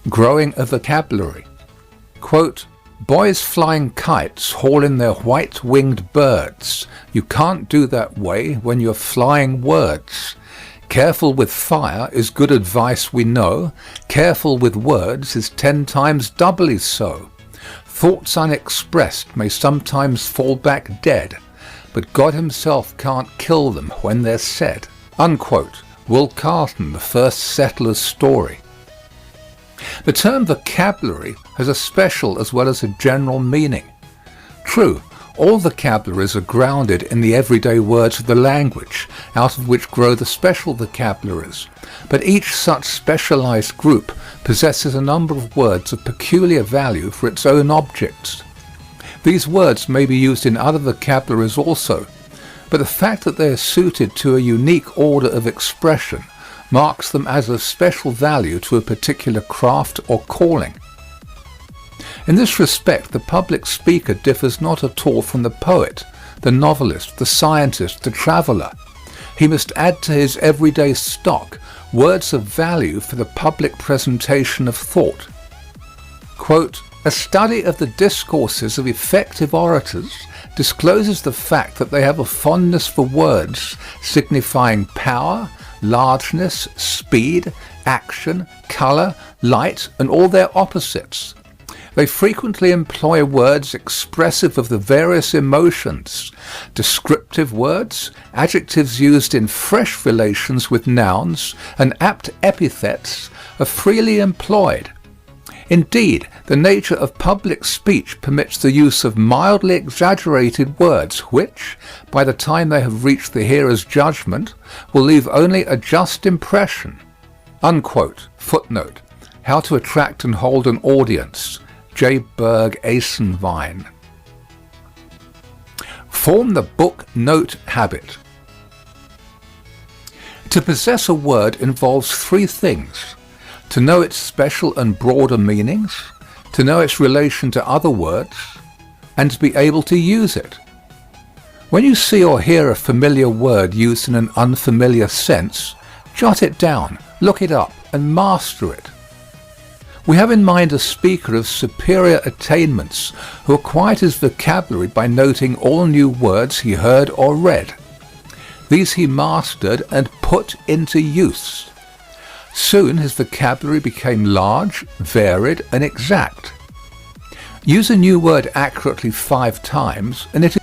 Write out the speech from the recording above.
Growing a vocabulary. Quote, boys flying kites haul in their white-winged birds. You can't do that way when you're flying words. Careful with fire is good advice we know. Careful with words is 10 times doubly so. Thoughts unexpressed may sometimes fall back dead, but God himself can't kill them when they're said. Unquote. Will Carleton, The First Settler's Story. The term vocabulary has a special as well as a general meaning. True, all vocabularies are grounded in the everyday words of the language, out of which grow the special vocabularies, but each such specialized group possesses a number of words of peculiar value for its own objects. These words may be used in other vocabularies also, but the fact that they are suited to a unique order of expression marks them as of special value to a particular craft or calling. In this respect, the public speaker differs not at all from the poet, the novelist, the scientist, the traveler. He must add to his everyday stock words of value for the public presentation of thought. Quote, a study of the discourses of effective orators discloses the fact that they have a fondness for words signifying power, largeness, speed, action, color, light, and all their opposites. They frequently employ words expressive of the various emotions. Descriptive words, adjectives used in fresh relations with nouns, and apt epithets are freely employed. Indeed, the nature of public speech permits the use of mildly exaggerated words which, by the time they have reached the hearer's judgment, will leave only a just impression. Unquote. Footnote. How to attract and hold an audience. J. Berg Eisenwein. Form the book note habit. To possess a word involves three things: to know its special and broader meanings, to know its relation to other words, and to be able to use it. When you see or hear a familiar word used in an unfamiliar sense, jot it down, look it up, and master it. We have in mind a speaker of superior attainments who acquired his vocabulary by noting all new words he heard or read. These he mastered and put into use. Soon his vocabulary became large, varied, and exact. Use a new word accurately 5 times, and it